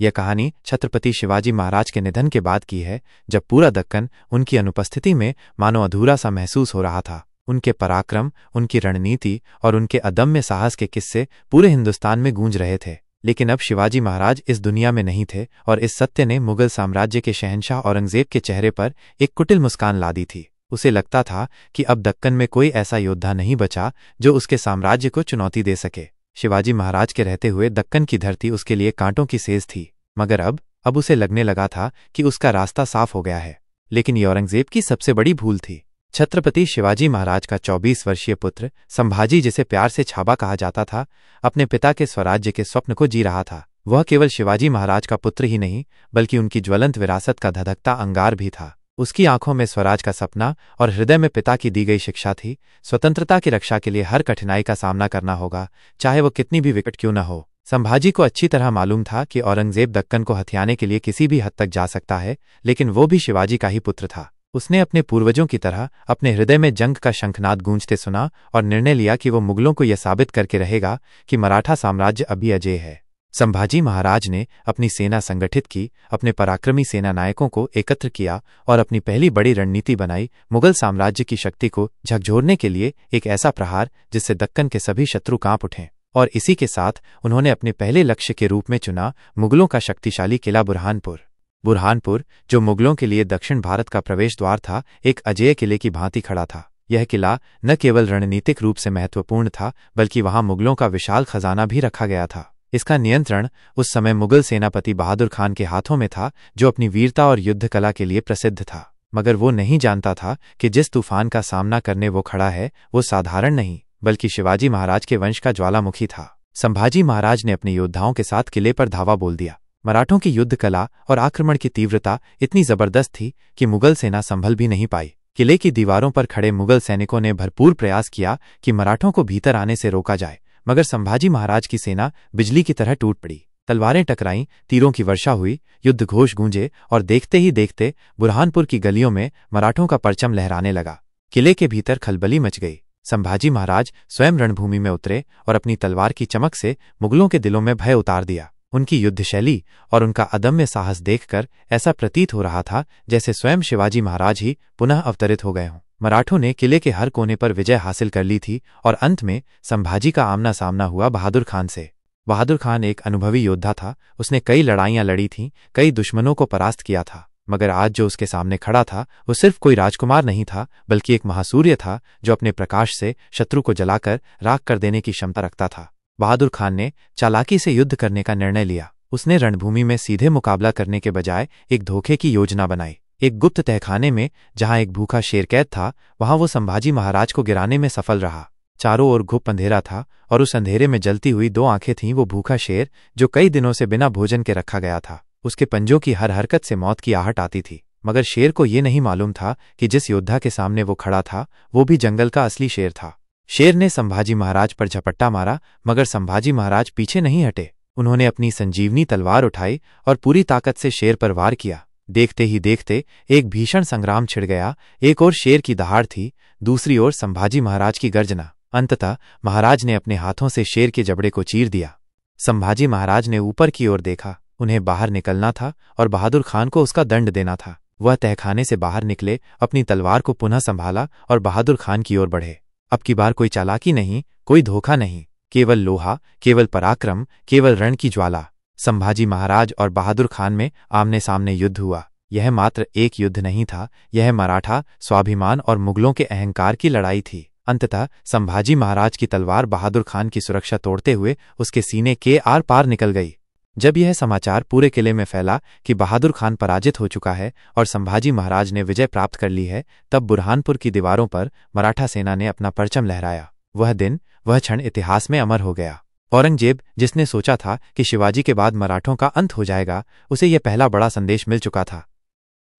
यह कहानी छत्रपति शिवाजी महाराज के निधन के बाद की है, जब पूरा दक्कन उनकी अनुपस्थिति में मानो अधूरा सा महसूस हो रहा था। उनके पराक्रम, उनकी रणनीति और उनके अदम्य साहस के किस्से पूरे हिंदुस्तान में गूंज रहे थे। लेकिन अब शिवाजी महाराज इस दुनिया में नहीं थे और इस सत्य ने मुगल साम्राज्य के शहंशाह औरंगजेब के चेहरे पर एक कुटिल मुस्कान ला दी थी। उसे लगता था कि अब दक्कन में कोई ऐसा योद्धा नहीं बचा जो उसके साम्राज्य को चुनौती दे सके। शिवाजी महाराज के रहते हुए दक्कन की धरती उसके लिए कांटों की सेज थी, मगर अब उसे लगने लगा था कि उसका रास्ता साफ हो गया है। लेकिन ये औरंगजेब की सबसे बड़ी भूल थी। छत्रपति शिवाजी महाराज का 24 वर्षीय पुत्र संभाजी, जिसे प्यार से छाबा कहा जाता था, अपने पिता के स्वराज्य के स्वप्न को जी रहा था। वह केवल शिवाजी महाराज का पुत्र ही नहीं, बल्कि उनकी ज्वलंत विरासत का धधकता अंगार भी था। उसकी आंखों में स्वराज का सपना और हृदय में पिता की दी गई शिक्षा थी। स्वतंत्रता की रक्षा के लिए हर कठिनाई का सामना करना होगा, चाहे वो कितनी भी विकट क्यों न हो। संभाजी को अच्छी तरह मालूम था कि औरंगजेब दक्कन को हथियाने के लिए किसी भी हद तक जा सकता है, लेकिन वो भी शिवाजी का ही पुत्र था। उसने अपने पूर्वजों की तरह अपने हृदय में जंग का शंखनाद गूंजते सुना और निर्णय लिया कि वो मुगलों को यह साबित करके रहेगा कि मराठा साम्राज्य अभी अजेय है। संभाजी महाराज ने अपनी सेना संगठित की, अपने पराक्रमी सेना नायकों को एकत्र किया और अपनी पहली बड़ी रणनीति बनाई, मुगल साम्राज्य की शक्ति को झकझोरने के लिए एक ऐसा प्रहार जिससे दक्कन के सभी शत्रु कांप उठें। और इसी के साथ उन्होंने अपने पहले लक्ष्य के रूप में चुना मुगलों का शक्तिशाली किला बुरहानपुर। बुरहानपुर, जो मुगलों के लिए दक्षिण भारत का प्रवेश द्वार था, एक अजेय किले की भांति खड़ा था। यह किला न केवल रणनीतिक रूप से महत्वपूर्ण था, बल्कि वहां मुगलों का विशाल खजाना भी रखा गया था। इसका नियंत्रण उस समय मुगल सेनापति बहादुर खान के हाथों में था, जो अपनी वीरता और युद्ध कला के लिए प्रसिद्ध था। मगर वो नहीं जानता था कि जिस तूफान का सामना करने वो खड़ा है, वो साधारण नहीं, बल्कि शिवाजी महाराज के वंश का ज्वालामुखी था। संभाजी महाराज ने अपने योद्धाओं के साथ किले पर धावा बोल दिया। मराठों की युद्ध कला और आक्रमण की तीव्रता इतनी जबरदस्त थी कि मुगल सेना संभल भी नहीं पाई। किले की दीवारों पर खड़े मुगल सैनिकों ने भरपूर प्रयास किया कि मराठों को भीतर आने से रोका जाए, मगर संभाजी महाराज की सेना बिजली की तरह टूट पड़ी। तलवारें टकराईं, तीरों की वर्षा हुई, युद्ध घोष गूंजे और देखते ही देखते बुरहानपुर की गलियों में मराठों का परचम लहराने लगा। किले के भीतर खलबली मच गई। संभाजी महाराज स्वयं रणभूमि में उतरे और अपनी तलवार की चमक से मुगलों के दिलों में भय उतार दिया। उनकी युद्ध शैली और उनका अदम्य साहस देखकर ऐसा प्रतीत हो रहा था जैसे स्वयं शिवाजी महाराज ही पुनः अवतरित हो गए हों। मराठों ने किले के हर कोने पर विजय हासिल कर ली थी और अंत में संभाजी का आमना सामना हुआ बहादुर खान से। बहादुर खान एक अनुभवी योद्धा था। उसने कई लड़ाइयां लड़ी थीं, कई दुश्मनों को परास्त किया था, मगर आज जो उसके सामने खड़ा था वो सिर्फ कोई राजकुमार नहीं था, बल्कि एक महासूर्य था जो अपने प्रकाश से शत्रु को जलाकर राख कर देने की क्षमता रखता था। बहादुर खान ने चालाकी से युद्ध करने का निर्णय लिया। उसने रणभूमि में सीधे मुकाबला करने के बजाय एक धोखे की योजना बनाई। एक गुप्त तहखाने में जहां एक भूखा शेर कैद था, वहां वो संभाजी महाराज को गिराने में सफल रहा। चारों ओर घुप अंधेरा था और उस अंधेरे में जलती हुई 2 आंखें थीं। वो भूखा शेर, जो कई दिनों से बिना भोजन के रखा गया था, उसके पंजों की हर हरकत से मौत की आहट आती थी। मगर शेर को ये नहीं मालूम था कि जिस योद्धा के सामने वो खड़ा था, वो भी जंगल का असली शेर था। शेर ने संभाजी महाराज पर झपट्टा मारा, मगर संभाजी महाराज पीछे नहीं हटे। उन्होंने अपनी संजीवनी तलवार उठाई और पूरी ताकत से शेर पर वार किया। देखते ही देखते एक भीषण संग्राम छिड़ गया। एक ओर शेर की दहाड़ थी, दूसरी ओर संभाजी महाराज की गर्जना। अंततः महाराज ने अपने हाथों से शेर के जबड़े को चीर दिया। संभाजी महाराज ने ऊपर की ओर देखा। उन्हें बाहर निकलना था और बहादुर खान को उसका दंड देना था। वह तहखाने से बाहर निकले, अपनी तलवार को पुनः संभाला और बहादुर खान की ओर बढ़े। अब की बार कोई चालाकी नहीं, कोई धोखा नहीं, केवल लोहा, केवल पराक्रम, केवल रण की ज्वाला। संभाजी महाराज और बहादुर खान में आमने सामने युद्ध हुआ। यह मात्र एक युद्ध नहीं था, यह मराठा स्वाभिमान और मुगलों के अहंकार की लड़ाई थी। अंततः संभाजी महाराज की तलवार बहादुर खान की सुरक्षा तोड़ते हुए उसके सीने के आर पार निकल गई। जब यह समाचार पूरे किले में फैला कि बहादुर खान पराजित हो चुका है और संभाजी महाराज ने विजय प्राप्त कर ली है, तब बुरहानपुर की दीवारों पर मराठा सेना ने अपना परचम लहराया। वह दिन, वह क्षण इतिहास में अमर हो गया। औरंगजेब, जिसने सोचा था कि शिवाजी के बाद मराठों का अंत हो जाएगा, उसे यह पहला बड़ा संदेश मिल चुका था।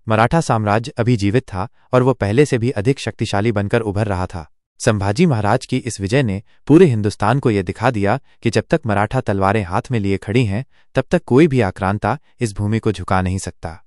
मराठा साम्राज्य अभी जीवित था और वह पहले से भी अधिक शक्तिशाली बनकर उभर रहा था। संभाजी महाराज की इस विजय ने पूरे हिंदुस्तान को यह दिखा दिया कि जब तक मराठा तलवारें हाथ में लिए खड़ी हैं, तब तक कोई भी आक्रांता इस भूमि को झुका नहीं सकता।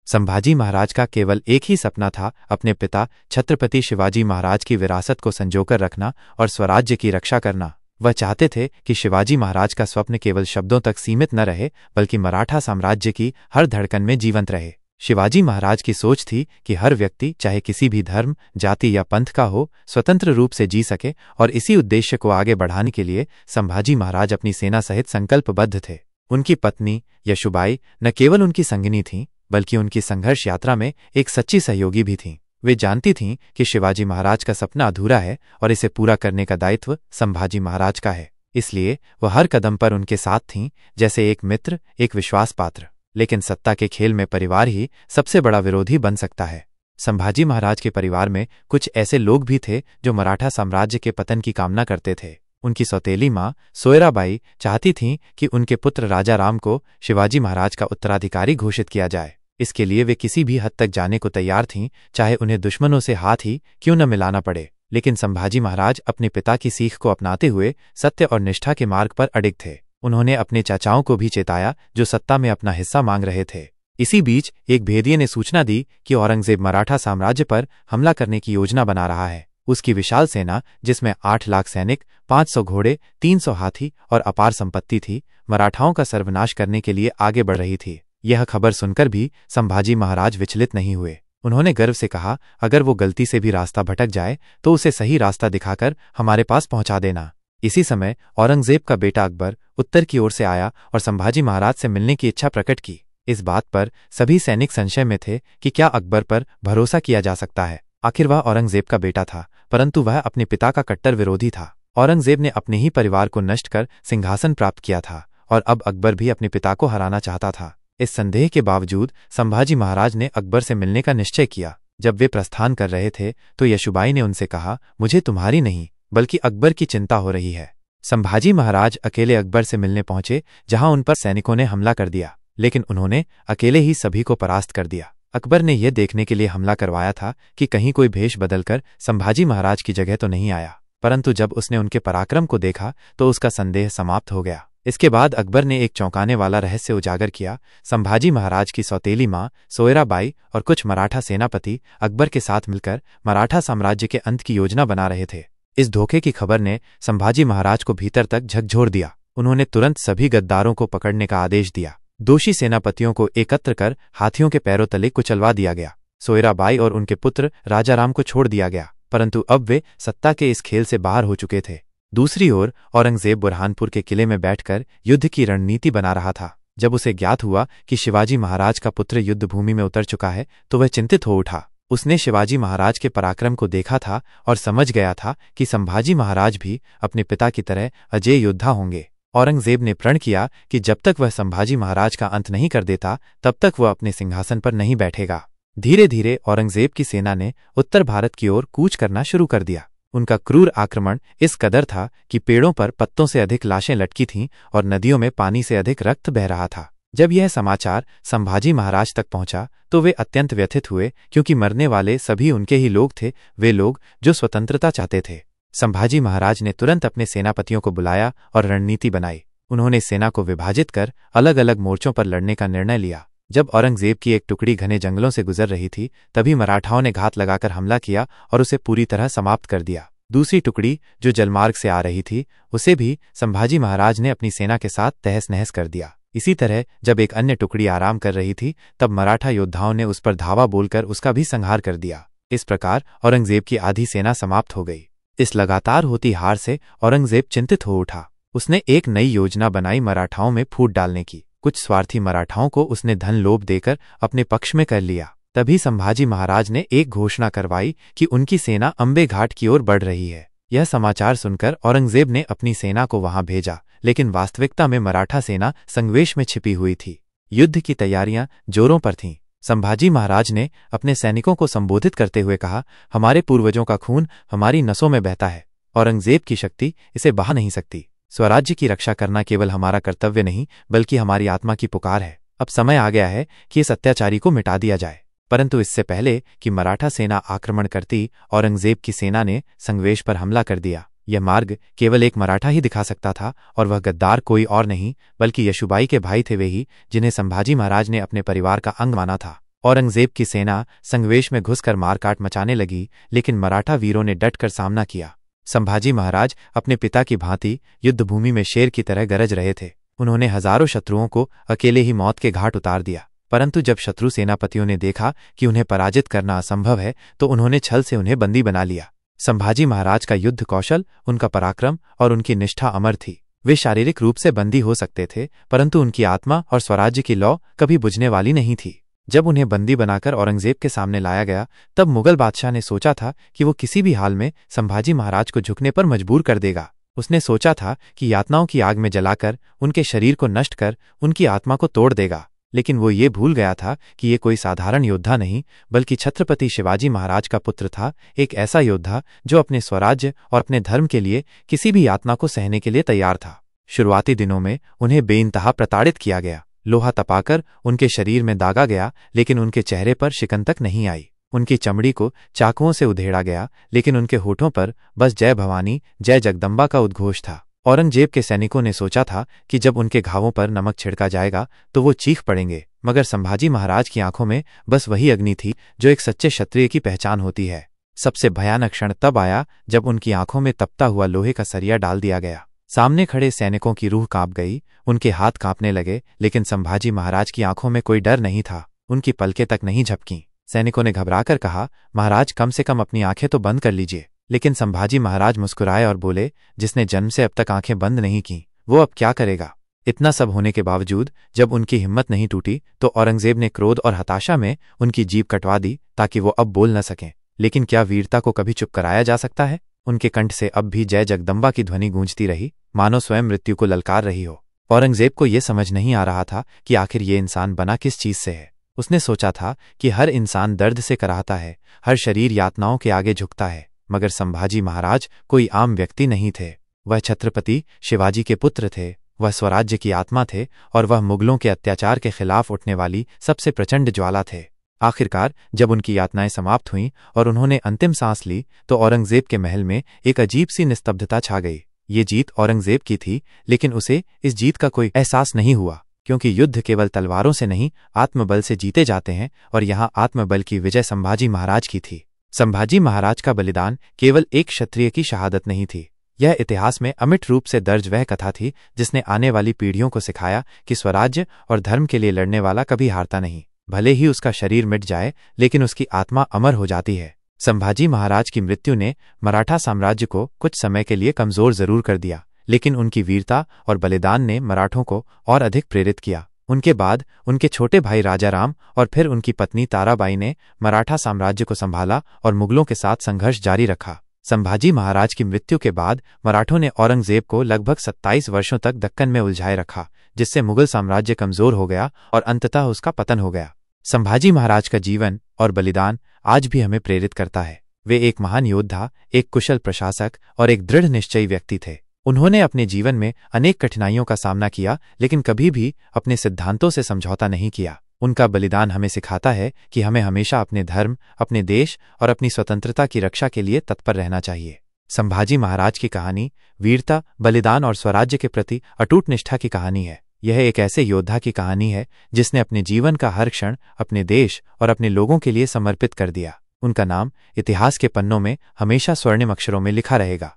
संभाजी महाराज का केवल एक ही सपना था, अपने पिता छत्रपति शिवाजी महाराज की विरासत को संजोकर रखना और स्वराज्य की रक्षा करना। वह चाहते थे कि शिवाजी महाराज का स्वप्न केवल शब्दों तक सीमित न रहे बल्कि मराठा साम्राज्य की हर धड़कन में जीवंत रहे। शिवाजी महाराज की सोच थी कि हर व्यक्ति चाहे किसी भी धर्म, जाति या पंथ का हो, स्वतंत्र रूप से जी सके और इसी उद्देश्य को आगे बढ़ाने के लिए संभाजी महाराज अपनी सेना सहित संकल्पबद्ध थे। उनकी पत्नी यशोबाई न केवल उनकी संगिनी थीं बल्कि उनकी संघर्ष यात्रा में एक सच्ची सहयोगी भी थीं। वे जानती थीं कि शिवाजी महाराज का सपना अधूरा है और इसे पूरा करने का दायित्व संभाजी महाराज का है। इसलिए वह हर कदम पर उनके साथ थीं, जैसे एक मित्र, एक विश्वास पात्र। लेकिन सत्ता के खेल में परिवार ही सबसे बड़ा विरोधी बन सकता है। संभाजी महाराज के परिवार में कुछ ऐसे लोग भी थे जो मराठा साम्राज्य के पतन की कामना करते थे। उनकी सौतेली माँ सोयराबाई चाहती थीं कि उनके पुत्र राजा राम को शिवाजी महाराज का उत्तराधिकारी घोषित किया जाए। इसके लिए वे किसी भी हद तक जाने को तैयार थीं, चाहे उन्हें दुश्मनों से हाथ ही क्यों न मिलाना पड़े। लेकिन संभाजी महाराज अपने पिता की सीख को अपनाते हुए सत्य और निष्ठा के मार्ग पर अडिग थे। उन्होंने अपने चाचाओं को भी चेताया जो सत्ता में अपना हिस्सा मांग रहे थे। इसी बीच एक भेदिये ने सूचना दी कि औरंगजेब मराठा साम्राज्य पर हमला करने की योजना बना रहा है। उसकी विशाल सेना, जिसमें 8 लाख सैनिक, 500 घोड़े, 300 हाथी और अपार संपत्ति थी, मराठाओं का सर्वनाश करने के लिए आगे बढ़ रही थी। यह खबर सुनकर भी संभाजी महाराज विचलित नहीं हुए। उन्होंने गर्व से कहा, अगर वो गलती से भी रास्ता भटक जाए तो उसे सही रास्ता दिखाकर हमारे पास पहुंचा देना। इसी समय औरंगजेब का बेटा अकबर उत्तर की ओर से आया और संभाजी महाराज से मिलने की इच्छा प्रकट की। इस बात पर सभी सैनिक संशय में थे कि क्या अकबर पर भरोसा किया जा सकता है। आखिर वह औरंगजेब का बेटा था, परंतु वह अपने पिता का कट्टर विरोधी था। औरंगजेब ने अपने ही परिवार को नष्ट कर सिंहासन प्राप्त किया था और अब अकबर भी अपने पिता को हराना चाहता था। इस संदेह के बावजूद संभाजी महाराज ने अकबर से मिलने का निश्चय किया। जब वे प्रस्थान कर रहे थे तो यशोबाई ने उनसे कहा, मुझे तुम्हारी नहीं बल्कि अकबर की चिंता हो रही है। संभाजी महाराज अकेले अकबर से मिलने पहुंचे, जहां उन पर सैनिकों ने हमला कर दिया, लेकिन उन्होंने अकेले ही सभी को परास्त कर दिया। अकबर ने यह देखने के लिए हमला करवाया था कि कहीं कोई भेष बदलकर संभाजी महाराज की जगह तो नहीं आया, परंतु जब उसने उनके पराक्रम को देखा तो उसका संदेह समाप्त हो गया। इसके बाद अकबर ने एक चौंकाने वाला रहस्य उजागर किया। संभाजी महाराज की सौतेली माँ सोयराबाई और कुछ मराठा सेनापति अकबर के साथ मिलकर मराठा साम्राज्य के अंत की योजना बना रहे थे। इस धोखे की खबर ने संभाजी महाराज को भीतर तक झकझोर दिया। उन्होंने तुरंत सभी गद्दारों को पकड़ने का आदेश दिया। दोषी सेनापतियों को एकत्र कर हाथियों के पैरों तले कुचलवा दिया गया। सोयराबाई और उनके पुत्र राजाराम को छोड़ दिया गया, परंतु अब वे सत्ता के इस खेल से बाहर हो चुके थे। दूसरी ओर औरंगजेब बुरहानपुर के किले में बैठकर युद्ध की रणनीति बना रहा था। जब उसे ज्ञात हुआ कि शिवाजी महाराज का पुत्र युद्ध भूमि में उतर चुका है तो वह चिंतित हो उठा। उसने शिवाजी महाराज के पराक्रम को देखा था और समझ गया था कि संभाजी महाराज भी अपने पिता की तरह अजेय योद्धा होंगे। औरंगजेब ने प्रण किया कि जब तक वह संभाजी महाराज का अंत नहीं कर देता तब तक वह अपने सिंहासन पर नहीं बैठेगा। धीरे धीरे औरंगजेब की सेना ने उत्तर भारत की ओर कूच करना शुरू कर दिया। उनका क्रूर आक्रमण इस कदर था कि पेड़ों पर पत्तों से अधिक लाशें लटकी थीं और नदियों में पानी से अधिक रक्त बह रहा था। जब यह समाचार संभाजी महाराज तक पहुंचा तो वे अत्यंत व्यथित हुए, क्योंकि मरने वाले सभी उनके ही लोग थे, वे लोग जो स्वतंत्रता चाहते थे। संभाजी महाराज ने तुरंत अपने सेनापतियों को बुलाया और रणनीति बनाई। उन्होंने सेना को विभाजित कर अलग अलग मोर्चों पर लड़ने का निर्णय लिया। जब औरंगजेब की एक टुकड़ी घने जंगलों से गुजर रही थी तभी मराठाओं ने घात लगाकर हमला किया और उसे पूरी तरह समाप्त कर दिया। दूसरी टुकड़ी जो जलमार्ग से आ रही थी उसे भी संभाजी महाराज ने अपनी सेना के साथ तहस नहस कर दिया। इसी तरह जब एक अन्य टुकड़ी आराम कर रही थी तब मराठा योद्धाओं ने उस पर धावा बोलकर उसका भी संहार कर दिया। इस प्रकार औरंगजेब की आधी सेना समाप्त हो गई। इस लगातार होती हार से औरंगजेब चिंतित हो उठा। उसने एक नई योजना बनाई मराठाओं में फूट डालने की। कुछ स्वार्थी मराठाओं को उसने धन लोभ देकर अपने पक्ष में कर लिया। तभी संभाजी महाराज ने एक घोषणा करवाई कि उनकी सेना अंबे घाट की ओर बढ़ रही है। यह समाचार सुनकर औरंगजेब ने अपनी सेना को वहां भेजा, लेकिन वास्तविकता में मराठा सेना संगवेश में छिपी हुई थी। युद्ध की तैयारियां जोरों पर थीं। संभाजी महाराज ने अपने सैनिकों को संबोधित करते हुए कहा, हमारे पूर्वजों का खून हमारी नसों में बहता है। औरंगजेब की शक्ति इसे बहा नहीं सकती। स्वराज्य की रक्षा करना केवल हमारा कर्तव्य नहीं बल्कि हमारी आत्मा की पुकार है। अब समय आ गया है कि इस अत्याचारी को मिटा दिया जाए। परंतु इससे पहले कि मराठा सेना आक्रमण करती, औरंगजेब की सेना ने संगवेश पर हमला कर दिया। यह मार्ग केवल एक मराठा ही दिखा सकता था और वह गद्दार कोई और नहीं बल्कि यशोबाई के भाई थे, वे ही जिन्हें संभाजी महाराज ने अपने परिवार का अंग माना था। औरंगजेब की सेना संगवेश में घुसकर मारकाट मचाने लगी, लेकिन मराठा वीरों ने डटकर सामना किया। संभाजी महाराज अपने पिता की भांति युद्धभूमि में शेर की तरह गरज रहे थे। उन्होंने हजारों शत्रुओं को अकेले ही मौत के घाट उतार दिया, परंतु जब शत्रु सेनापतियों ने देखा कि उन्हें पराजित करना असंभव है तो उन्होंने छल से उन्हें बंदी बना लिया। संभाजी महाराज का युद्ध कौशल, उनका पराक्रम और उनकी निष्ठा अमर थी। वे शारीरिक रूप से बंदी हो सकते थे, परंतु उनकी आत्मा और स्वराज्य की लौ कभी बुझने वाली नहीं थी। जब उन्हें बंदी बनाकर औरंगजेब के सामने लाया गया, तब मुगल बादशाह ने सोचा था कि वो किसी भी हाल में संभाजी महाराज को झुकने पर मजबूर कर देगा। उसने सोचा था कि यातनाओं की आग में जलाकर उनके शरीर को नष्ट कर उनकी आत्मा को तोड़ देगा, लेकिन वो ये भूल गया था कि ये कोई साधारण योद्धा नहीं, बल्कि छत्रपति शिवाजी महाराज का पुत्र था, एक ऐसा योद्धा जो अपने स्वराज्य और अपने धर्म के लिए किसी भी यातना को सहने के लिए तैयार था। शुरुआती दिनों में उन्हें बेइंतहा प्रताड़ित किया गया, लोहा तपाकर उनके शरीर में दागा गया, लेकिन उनके चेहरे पर शिकन तक नहीं आई। उनकी चमड़ी को चाकुओं से उधेड़ा गया, लेकिन उनके होठों पर बस जय भवानी जय जगदम्बा का उद्घोष था। औरंगजेब के सैनिकों ने सोचा था कि जब उनके घावों पर नमक छिड़का जाएगा तो वो चीख पड़ेंगे, मगर संभाजी महाराज की आंखों में बस वही अग्नि थी जो एक सच्चे क्षत्रिय की पहचान होती है। सबसे भयानक क्षण तब आया जब उनकी आंखों में तपता हुआ लोहे का सरिया डाल दिया गया। सामने खड़े सैनिकों की रूह कांप गई, उनके हाथ कांपने लगे, लेकिन संभाजी महाराज की आंखों में कोई डर नहीं था, उनकी पलकें तक नहीं झपकीं। सैनिकों ने घबराकर कहा, महाराज कम से कम अपनी आंखें तो बंद कर लीजिए। लेकिन संभाजी महाराज मुस्कुराए और बोले, जिसने जन्म से अब तक आंखें बंद नहीं की वो अब क्या करेगा। इतना सब होने के बावजूद जब उनकी हिम्मत नहीं टूटी तो औरंगजेब ने क्रोध और हताशा में उनकी जीभ कटवा दी ताकि वो अब बोल न सकें। लेकिन क्या वीरता को कभी चुप कराया जा सकता है? उनके कंठ से अब भी जय जगदम्बा की ध्वनि गूंजती रही, मानो स्वयं मृत्यु को ललकार रही हो। औरंगजेब को ये समझ नहीं आ रहा था कि आखिर ये इंसान बना किस चीज से है। उसने सोचा था कि हर इंसान दर्द से कराहता है, हर शरीर यातनाओं के आगे झुकता है, मगर संभाजी महाराज कोई आम व्यक्ति नहीं थे। वह छत्रपति शिवाजी के पुत्र थे, वह स्वराज्य की आत्मा थे और वह मुगलों के अत्याचार के खिलाफ उठने वाली सबसे प्रचंड ज्वाला थे। आखिरकार जब उनकी यातनाएं समाप्त हुईं और उन्होंने अंतिम सांस ली तो औरंगजेब के महल में एक अजीब सी निस्तब्धता छा गई। ये जीत औरंगजेब की थी, लेकिन उसे इस जीत का कोई एहसास नहीं हुआ, क्योंकि युद्ध केवल तलवारों से नहीं आत्मबल से जीते जाते हैं, और यहाँ आत्मबल की विजय संभाजी महाराज की थी। संभाजी महाराज का बलिदान केवल एक क्षत्रिय की शहादत नहीं थी, यह इतिहास में अमिट रूप से दर्ज वह कथा थी जिसने आने वाली पीढ़ियों को सिखाया कि स्वराज्य और धर्म के लिए लड़ने वाला कभी हारता नहीं। भले ही उसका शरीर मिट जाए, लेकिन उसकी आत्मा अमर हो जाती है। संभाजी महाराज की मृत्यु ने मराठा साम्राज्य को कुछ समय के लिए कमजोर जरूर कर दिया, लेकिन उनकी वीरता और बलिदान ने मराठों को और अधिक प्रेरित किया। उनके बाद उनके छोटे भाई राजाराम और फिर उनकी पत्नी ताराबाई ने मराठा साम्राज्य को संभाला और मुगलों के साथ संघर्ष जारी रखा। संभाजी महाराज की मृत्यु के बाद मराठों ने औरंगजेब को लगभग 27 वर्षों तक दक्कन में उलझाए रखा, जिससे मुगल साम्राज्य कमजोर हो गया और अंततः उसका पतन हो गया। संभाजी महाराज का जीवन और बलिदान आज भी हमें प्रेरित करता है। वे एक महान योद्धा, एक कुशल प्रशासक और एक दृढ़ निश्चयी व्यक्ति थे। उन्होंने अपने जीवन में अनेक कठिनाइयों का सामना किया, लेकिन कभी भी अपने सिद्धांतों से समझौता नहीं किया। उनका बलिदान हमें सिखाता है कि हमें हमेशा अपने धर्म, अपने देश और अपनी स्वतंत्रता की रक्षा के लिए तत्पर रहना चाहिए। संभाजी महाराज की कहानी वीरता, बलिदान और स्वराज्य के प्रति अटूट निष्ठा की कहानी है। यह एक ऐसे योद्धा की कहानी है जिसने अपने जीवन का हर क्षण अपने देश और अपने लोगों के लिए समर्पित कर दिया। उनका नाम इतिहास के पन्नों में हमेशा स्वर्णिम अक्षरों में लिखा रहेगा।